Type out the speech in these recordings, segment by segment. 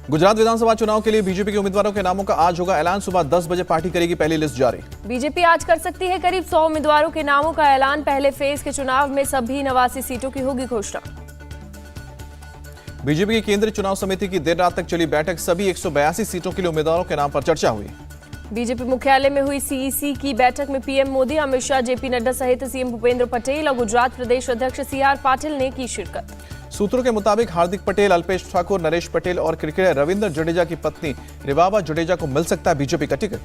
गुजरात विधानसभा चुनाव के लिए बीजेपी के उम्मीदवारों के नामों का आज होगा ऐलान। सुबह 10 बजे पार्टी करेगी पहली लिस्ट जारी। बीजेपी आज कर सकती है करीब 100 उम्मीदवारों के नामों का ऐलान। पहले फेज के चुनाव में सभी 89 सीटों की होगी घोषणा। बीजेपी की केंद्रीय चुनाव समिति की देर रात तक चली बैठक। सभी 182 सीटों के लिए उम्मीदवारों के नाम पर चर्चा हुई। बीजेपी मुख्यालय में हुई सीईसी की बैठक में पीएम मोदी, अमित शाह, जेपी नड्डा सहित सीएम भूपेंद्र पटेल और गुजरात प्रदेश अध्यक्ष सीआर पाटिल ने की शिरकत। सूत्रों के मुताबिक हार्दिक पटेल, अल्पेश ठाकुर, नरेश पटेल और क्रिकेटर रविंद्र जडेजा की पत्नी रिवाबा जडेजा को मिल सकता है बीजेपी का टिकट।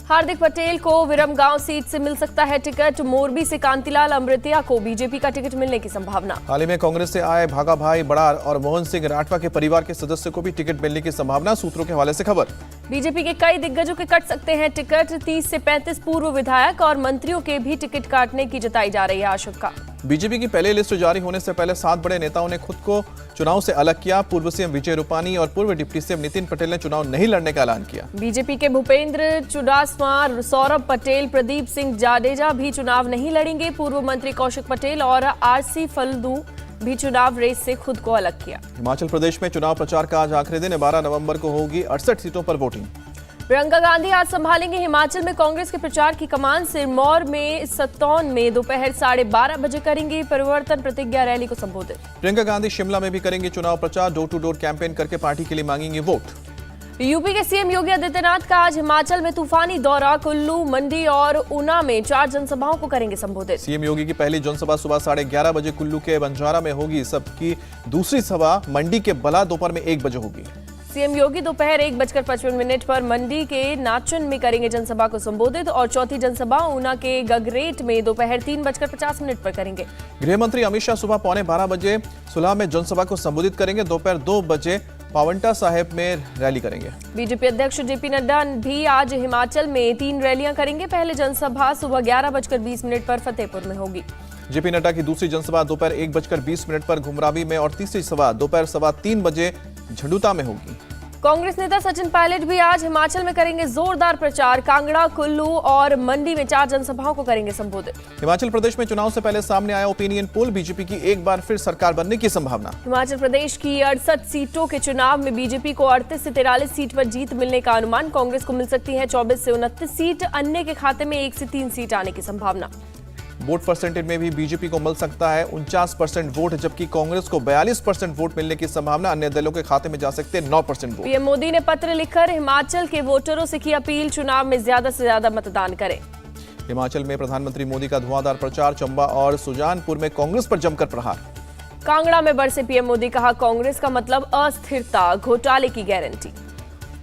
हार्दिक पटेल को विरमगांव सीट से मिल सकता है टिकट। मोरबी से कांतिलाल अमृतिया को बीजेपी का टिकट मिलने की संभावना। हाल ही में कांग्रेस से आए भागा भाई बड़ार और मोहन सिंह राठवा के परिवार के सदस्य को भी टिकट मिलने की संभावना। सूत्रों के हवाले से खबर। बीजेपी के कई दिग्गजों के कट सकते हैं टिकट। 30 से 35 पूर्व विधायक और मंत्रियों के भी टिकट काटने की जताई जा रही है आशंका। बीजेपी की पहली लिस्ट जारी होने से पहले 7 बड़े नेताओं ने खुद को चुनाव से अलग किया। पूर्व सीएम विजय रूपानी और पूर्व डिप्टी सीएम नितिन पटेल ने चुनाव नहीं लड़ने का ऐलान किया। बीजेपी के भूपेंद्र चुडासमा, सौरभ पटेल, प्रदीप सिंह जाडेजा भी चुनाव नहीं लड़ेंगे। पूर्व मंत्री कौशिक पटेल और आरसी फल्दू भी चुनाव रेस से खुद को अलग किया। हिमाचल प्रदेश में चुनाव प्रचार का आज आखिरी दिन है। 12 नवंबर को होगी 68 सीटों पर वोटिंग। प्रियंका गांधी आज संभालेंगे हिमाचल में कांग्रेस के प्रचार की कमान। सिरमौर में सत्तौन में दोपहर 12:30 बजे करेंगी परिवर्तन प्रतिज्ञा रैली को संबोधित। प्रियंका गांधी शिमला में भी करेंगी चुनाव प्रचार। डोर टू डोर कैंपेन करके पार्टी के लिए मांगेंगे वोट। यूपी के सीएम योगी आदित्यनाथ का आज हिमाचल में तूफानी दौरा। कुल्लू, मंडी और ऊना में 4 जनसभाओं को करेंगे संबोधित। सीएम योगी की पहली जनसभा सुबह 11:30 बजे कुल्लू के बंजारा में होगी। सबकी दूसरी सभा मंडी के बला दोपहर में 1 बजे होगी। सीएम योगी दोपहर 1:55 पर मंडी के नाचन में करेंगे जनसभा को संबोधित और चौथी जनसभा ऊना के गगरेट में दोपहर 3:50 पर करेंगे। गृह मंत्री अमित शाह सुबह 12:15 बजे सुलह में जनसभा को संबोधित करेंगे। दोपहर 2 बजे पावंटा साहिब में रैली करेंगे। बीजेपी अध्यक्ष जेपी नड्डा भी आज हिमाचल में 3 रैलियां करेंगे। पहले जनसभा सुबह 11:20 पर फतेहपुर में होगी। जेपी नड्डा की दूसरी जनसभा दोपहर 1:20 पर घुमरावी में और तीसरी सभा दोपहर 3:15 बजे झंडूता में होगी। कांग्रेस नेता सचिन पायलट भी आज हिमाचल में करेंगे जोरदार प्रचार। कांगड़ा, कुल्लू और मंडी में 4 जनसभाओं को करेंगे संबोधित। हिमाचल प्रदेश में चुनाव से पहले सामने आया ओपिनियन पोल। बीजेपी की एक बार फिर सरकार बनने की संभावना। हिमाचल प्रदेश की 68 सीटों के चुनाव में बीजेपी को 38 से 43 सीट पर जीत मिलने का अनुमान। कांग्रेस को मिल सकती है 24 से 29 सीट। अन्य के खाते में 1 से 3 सीट आने की संभावना। वोट परसेंटेज में भी बीजेपी को मिल सकता है 49% वोट, जबकि कांग्रेस को 42% वोट मिलने की संभावना। अन्य दलों के खाते में जा सकते हैं 9% वोट। पीएम मोदी ने पत्र लिखकर हिमाचल के वोटरों से की अपील, चुनाव में ज्यादा से ज्यादा मतदान करें। हिमाचल में प्रधानमंत्री मोदी का धुआंधार प्रचार। चंबा और सुजानपुर में कांग्रेस पर जमकर प्रहार। कांगड़ा में बरसे पीएम मोदी, कहा कांग्रेस का मतलब अस्थिरता, घोटाले की गारंटी।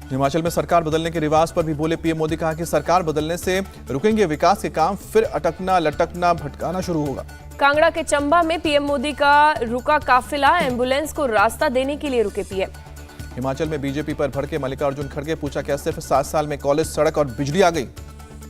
हिमाचल में सरकार बदलने के रिवाज पर भी बोले पीएम मोदी। कहा कि सरकार बदलने से रुकेंगे विकास के काम, फिर अटकना, लटकना, भटकाना शुरू होगा। कांगड़ा के चंबा में पीएम मोदी का रुका काफिला। एम्बुलेंस को रास्ता देने के लिए रुके पीएम। हिमाचल में बीजेपी पर भड़के मल्लिकार्जुन खड़गे। पूछा क्या सिर्फ 7 साल में कॉलेज, सड़क और बिजली आ गई।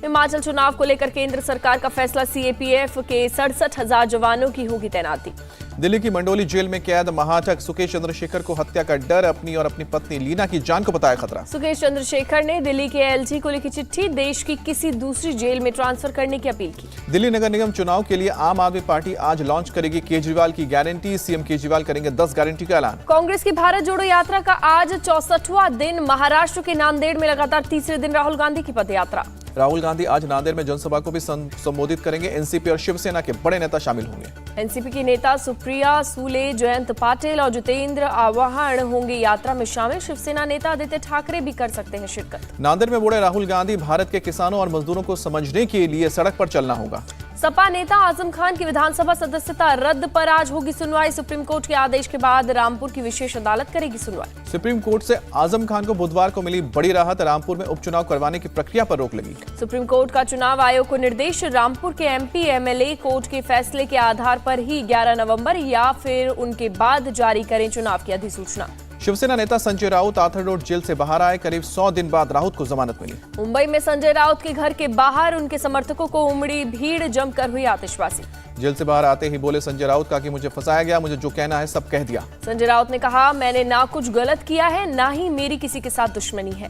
हिमाचल चुनाव को लेकर केंद्र सरकार का फैसला। सीएपीएफ के 67,000 जवानों की होगी तैनाती। दिल्ली की मंडोली जेल में कैद महाठग सुकेश चंद्रशेखर को हत्या का डर। अपनी और अपनी पत्नी लीना की जान को बताया खतरा। सुकेश चंद्रशेखर ने दिल्ली के एलजी को लिखी चिट्ठी, देश की किसी दूसरी जेल में ट्रांसफर करने की अपील की। दिल्ली नगर निगम चुनाव के लिए आम आदमी पार्टी आज लॉन्च करेगी केजरीवाल की गारंटी। सीएम केजरीवाल करेंगे 10 गारंटी का ऐलान। कांग्रेस की भारत जोड़ो यात्रा का आज 64वां दिन। महाराष्ट्र के नांदेड़ में लगातार तीसरे दिन राहुल गांधी की पदयात्रा। राहुल गांधी आज नांदेड़ में जनसभा को भी संबोधित करेंगे। एनसीपी और शिवसेना के बड़े नेता शामिल होंगे। एनसीपी की नेता सुप्रिया सूले, जयंत पाटिल और जितेंद्र आव्हान होंगे यात्रा में शामिल। शिवसेना नेता आदित्य ठाकरे भी कर सकते हैं शिरकत। नांदेड़ में बोले राहुल गांधी, भारत के किसानों और मजदूरों को समझने के लिए सड़क पर चलना होगा। सपा नेता आजम खान की विधानसभा सदस्यता रद्द पर आज होगी सुनवाई। सुप्रीम कोर्ट के आदेश के बाद रामपुर की विशेष अदालत करेगी सुनवाई। सुप्रीम कोर्ट से आजम खान को बुधवार को मिली बड़ी राहत। रामपुर में उपचुनाव करवाने की प्रक्रिया पर रोक लगी। सुप्रीम कोर्ट का चुनाव आयोग को निर्देश। रामपुर के एमपी एमएलए कोर्ट के फैसले के आधार पर ही 11 नवंबर या फिर उनके बाद जारी करें चुनाव की अधिसूचना। शिवसेना नेता Sanjay Raut Arthur Road jail से बाहर आए। करीब 100 दिन बाद राउत को जमानत मिली। मुंबई में संजय राउत के घर के बाहर उनके समर्थकों को उमड़ी भीड़, जमकर हुई आतिशबाजी। जेल से बाहर आते ही बोले संजय राउत का कि मुझे फंसाया गया, मुझे जो कहना है सब कह दिया। संजय राउत ने कहा, मैंने ना कुछ गलत किया है, ना ही मेरी किसी के साथ दुश्मनी है।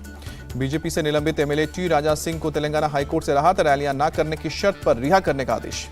बीजेपी से निलंबित एमएलए टी राजा सिंह को तेलंगाना हाईकोर्ट से राहत। रैलियां न करने की शर्त पर रिहा करने का आदेश।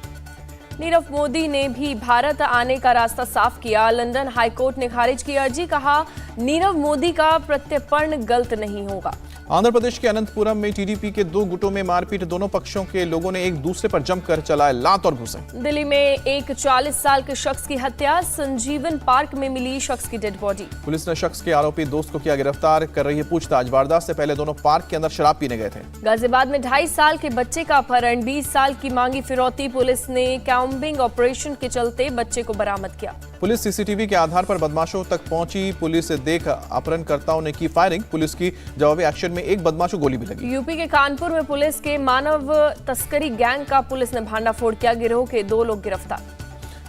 नीरव मोदी ने भी भारत आने का रास्ता साफ किया। लंदन हाईकोर्ट ने खारिज की अर्जी, कहा नीरव मोदी का प्रत्यर्पण गलत नहीं होगा। आंध्र प्रदेश के अनंतपुरम में टीडीपी के 2 गुटों में मारपीट, दोनों पक्षों के लोगों ने एक दूसरे पर जमकर चलाए लात और घुसे। दिल्ली में एक 40 साल के शख्स की हत्या, संजीवन पार्क में मिली शख्स की डेड बॉडी। पुलिस ने शख्स के आरोपी दोस्त को किया गिरफ्तार, कर रही है पूछताछ। वारदात से पहले दोनों पार्क के अंदर शराब पीने गए थे। गाजियाबाद में 2.5 साल के बच्चे का अपहरण, 20 साल की मांगी फिरौती। पुलिस ने कॉम्बिंग ऑपरेशन के चलते बच्चे को बरामद किया। पुलिस सीसीटीवी के आधार पर बदमाशों तक पहुंची। पुलिस देख अपहरणकर्ताओं ने की फायरिंग। पुलिस की जवाबी एक्शन में एक बदमाश को गोली भी लगी। यूपी के कानपुर में पुलिस के मानव तस्करी गैंग का पुलिस ने भांडाफोड़ किया, गिरोह के 2 लोग गिरफ्तार।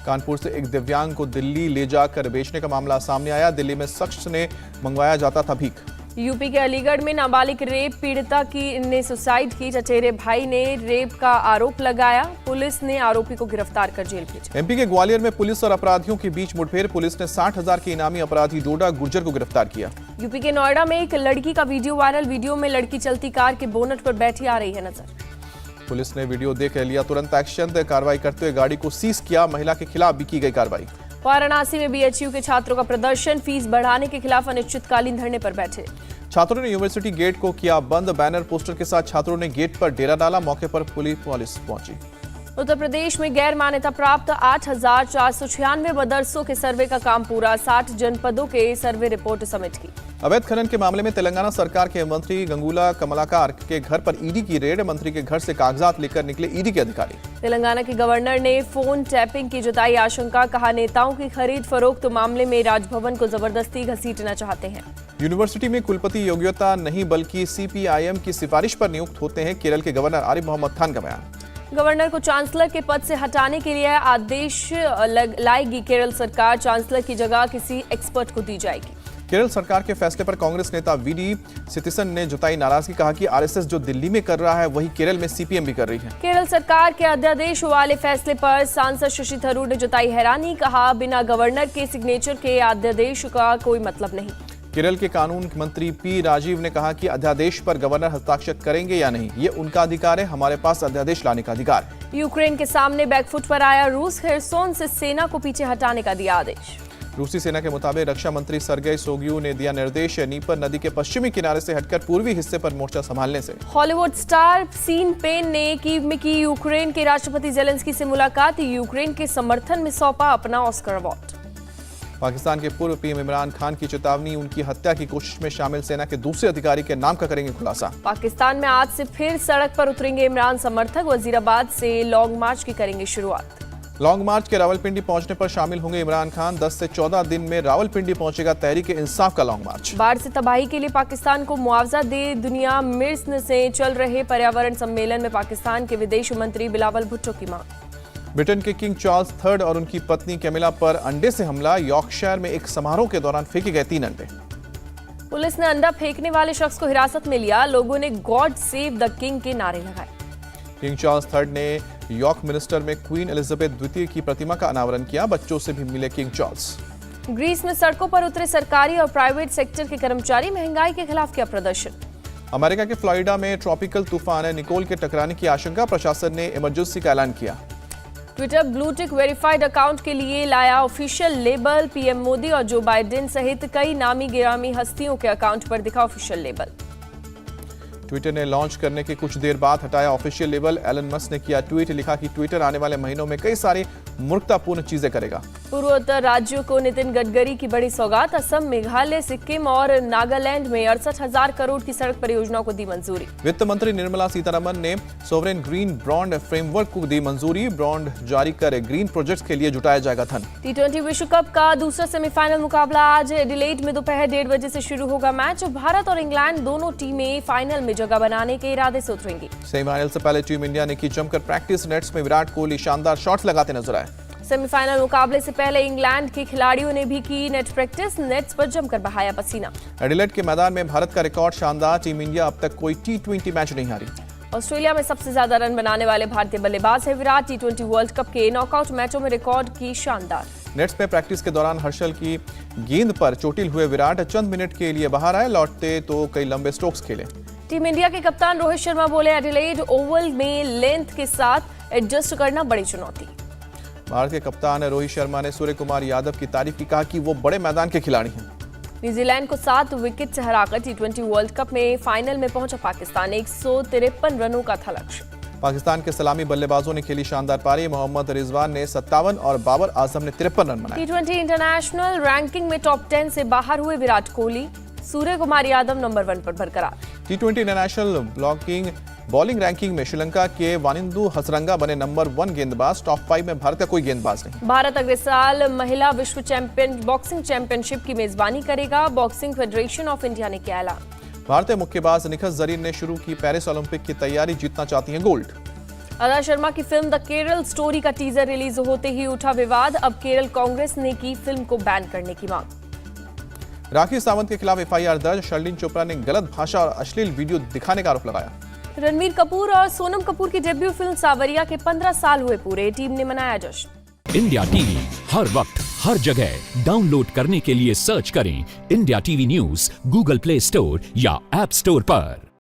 कानपुर से एक दिव्यांग को दिल्ली ले जाकर बेचने का मामला सामने आया। दिल्ली में शख्स ने मंगवाया जाता था भीख। यूपी के अलीगढ़ में नाबालिग रेप पीड़िता ने सुसाइड की, चचेरे भाई ने रेप का आरोप लगाया। पुलिस ने आरोपी को गिरफ्तार कर जेल भेजा। एमपी के ग्वालियर में पुलिस और अपराधियों के बीच मुठभेड़, पुलिस ने 60,000 के इनामी अपराधी डोडा गुर्जर को गिरफ्तार किया। यूपी के नोएडा में एक लड़की का वीडियो वायरल, वीडियो में लड़की चलती कार के बोनट पर बैठी आ रही है नजर। पुलिस ने वीडियो देख लिया तुरंत एक्शन, कार्रवाई करते हुए गाड़ी को सीज किया। महिला के खिलाफ भी की गई कार्रवाई। वाराणसी में बीएचयू के छात्रों का प्रदर्शन, फीस बढ़ाने के खिलाफ अनिश्चितकालीन धरने पर बैठे। छात्रों ने यूनिवर्सिटी गेट को किया बंद, बैनर पोस्टर के साथ छात्रों ने गेट पर डेरा डाला। मौके पर पुलिस पहुंची। उत्तर प्रदेश में गैर मान्यता प्राप्त 8,496 मदरसों के सर्वे का काम पूरा, 60 जनपदों के सर्वे रिपोर्ट सबमिट की। अवैध खनन के मामले में तेलंगाना सरकार के मंत्री गंगूला कमलाकर के घर पर ईडी की रेड, मंत्री के घर से कागजात लेकर निकले ईडी के अधिकारी। तेलंगाना के गवर्नर ने फोन टैपिंग की जताई आशंका, कहा नेताओं की खरीद फरोख्त मामले में राजभवन को जबरदस्ती घसीटना चाहते हैं। यूनिवर्सिटी में कुलपति योग्यता नहीं बल्कि सीपीआईएम की सिफारिश पर नियुक्त होते हैं, केरल के गवर्नर आरिफ मोहम्मद खान का बयान। गवर्नर को चांसलर के पद से हटाने के लिए आदेश लाएगी केरल सरकार, चांसलर की जगह किसी एक्सपर्ट को दी जाएगी। केरल सरकार के फैसले पर कांग्रेस नेता वीडी सितिसन ने जताई नाराजगी, कहा कि आरएसएस जो दिल्ली में कर रहा है वही केरल में सीपीएम भी कर रही है। केरल सरकार के अध्यादेश वाले फैसले पर सांसद शशि थरूर ने जताई हैरानी, कहा बिना गवर्नर के सिग्नेचर के अध्यादेश का कोई मतलब नहीं। केरल के कानून मंत्री पी राजीव ने कहा कि अध्यादेश पर गवर्नर हस्ताक्षर करेंगे या नहीं, ये उनका अधिकार है, हमारे पास अध्यादेश लाने का अधिकार है। यूक्रेन के सामने बैकफुट पर आया रूस, खेरसोन से सेना को पीछे हटाने का दिया आदेश। रूसी सेना के मुताबिक रक्षा मंत्री सर्गेई सोग्यू ने दिया निर्देश, नीपर नदी के पश्चिमी किनारे से हटकर पूर्वी हिस्से पर मोर्चा संभालने से। हॉलीवुड स्टार सीन पेन ने कीव में की यूक्रेन के राष्ट्रपति जेलेंस्की से मुलाकात, यूक्रेन के समर्थन में सौंपा अपना ऑस्कर अवार्ड। पाकिस्तान के पूर्व पीएम इमरान खान की चेतावनी, उनकी हत्या की कोशिश में शामिल सेना के दूसरे अधिकारी के नाम का करेंगे खुलासा। पाकिस्तान में आज से फिर सड़क पर उतरेंगे इमरान समर्थक, वजीराबाद से लॉन्ग मार्च की करेंगे शुरुआत। लॉन्ग मार्च के रावलपिंडी पहुंचने पर शामिल होंगे इमरान खान, 10 से 14 दिन में रावलपिंडी पहुंचेगा तहरीक इंसाफ का लॉन्ग मार्च। बाढ़ से तबाही के लिए पाकिस्तान को मुआवजा दे दुनिया मिस्र से चल रहे पर्यावरण सम्मेलन में पाकिस्तान के विदेश मंत्री बिलावल भुट्टो की मांग। ब्रिटेन के किंग चार्ल्स III और उनकी पत्नी कैमिला पर अंडे से हमला, यॉर्कशायर में एक समारोह के दौरान फेंके गए 3 अंडे। पुलिस ने अंडा फेंकने वाले शख्स को हिरासत में लिया, लोगों ने गॉड सेव द किंग के नारे लगाए। किंग चार्ल्स III ने यॉर्क मिनिस्टर में क्वीन एलिजाबेथ द्वितीय की प्रतिमा का अनावरण किया, बच्चों से भी मिले किंग चार्ल्स। ग्रीस में सड़कों पर उतरे सरकारी और प्राइवेट सेक्टर के कर्मचारी, महंगाई के खिलाफ किया प्रदर्शन। अमेरिका के फ्लोरिडा में ट्रॉपिकल तूफान निकोल के टकराने की आशंका, प्रशासन ने इमरजेंसी का ऐलान किया। Twitter blue tick verified account के लिए लाया ऑफिशियल लेबल, पीएम मोदी और जो बाइडेन सहित कई नामी गिरामी हस्तियों के अकाउंट पर दिखा ऑफिशियल लेबल। ट्विटर ने लॉन्च करने के कुछ देर बाद हटाया ऑफिशियल लेबल, एलन मस्क ने किया ट्वीट, लिखा कि ट्विटर आने वाले महीनों में कई सारी मूर्खतापूर्ण चीजें करेगा। पूर्वोत्तर राज्यों को नितिन गडकरी की बड़ी सौगात, असम, मेघालय, सिक्किम और नागालैंड में 68,000 करोड़ की सड़क परियोजनाओं को दी मंजूरी। वित्त मंत्री निर्मला सीतारमन ने सोवरेन ग्रीन बॉन्ड फ्रेमवर्क को दी मंजूरी, बॉन्ड जारी कर ग्रीन प्रोजेक्ट्स के लिए जुटाया जाएगा धन। T20 विश्व कप का दूसरा सेमीफाइनल मुकाबला आज एडिलेड में दोपहर 1:30 बजे से शुरू होगा मैच। भारत और इंग्लैंड दोनों टीमें फाइनल में जगह बनाने के इरादे से उतरेंगी। सेमीफाइनल से पहले टीम इंडिया ने की जमकर प्रैक्टिस, नेट्स में विराट कोहली शानदार शॉट्स लगाते नजर आए। सेमीफाइनल मुकाबले से पहले इंग्लैंड के खिलाड़ियों ने भी की नेट प्रैक्टिस, नेट्स पर जमकर बहाया पसीना। एडिलेड के मैदान में भारत का रिकॉर्ड शानदार, टीम इंडिया अब तक कोई T20 मैच नहीं हारी। ऑस्ट्रेलिया में सबसे ज्यादा रन बनाने वाले भारतीय बल्लेबाज है विराट, T20 वर्ल्ड कप के नॉकआउट मैचों में रिकॉर्ड की शानदार। नेट्स में प्रैक्टिस के दौरान हर्षल की गेंद पर चोटिल हुए विराट चंद मिनट के लिए बाहर आए, लौटते तो कई लंबे स्ट्रोक्स खेले। टीम इंडिया के कप्तान रोहित शर्मा बोले एडिलेड ओवल में लेंथ के साथ एडजस्ट करना बड़ी चुनौती। भारत के कप्तान रोहित शर्मा ने सूर्य कुमार यादव की तारीफ की, कहा कि वो बड़े मैदान के खिलाड़ी हैं। न्यूजीलैंड को 7 विकेट से हराकर टी20 वर्ल्ड कप में फाइनल में पहुंचा पाकिस्तान। 153 रनों का था लक्ष्य। पाकिस्तान के सलामी बल्लेबाजों ने खेली शानदार पारी। मोहम्मद रिजवान ने 57 और बाबर आजम ने 53 रन बनाए। टी20 इंटरनेशनल रैंकिंग में टॉप 10 से बाहर हुए विराट कोहली। सूर्य कुमार यादव नंबर 1 पर बरकरार। टी20 इंटरनेशनल बॉलिंग रैंकिंग में श्रीलंका के वानिंदु हसरंगा बने नंबर 1 गेंदबाज। टॉप 5 में भारत का कोई गेंदबाज नहीं। भारत अगले साल महिला विश्व बॉक्सिंग चैंपियनशिप की मेजबानी करेगा। बॉक्सिंग फेडरेशन ऑफ इंडिया ने किया ऐलान। भारतीय मुक्केबाज निखत जरीन ने शुरू की पेरिस ओलंपिक की तैयारी, जीतना चाहती हैं गोल्ड। अदा शर्मा की फिल्म द केरल स्टोरी का टीजर रिलीज होते ही उठा विवाद। अब केरल कांग्रेस ने की फिल्म को बैन करने की मांग। राखी सावंत के खिलाफ एफआईआर दर्ज। शर्लिन चोपड़ा ने गलत भाषा और अश्लील वीडियो दिखाने का आरोप लगाया। रणबीर कपूर और सोनम कपूर की डेब्यू फिल्म सावरिया के 15 साल हुए पूरे। टीम ने मनाया जश्न। इंडिया टीवी हर वक्त हर जगह डाउनलोड करने के लिए सर्च करें India TV news Google play store या ऐप स्टोर पर।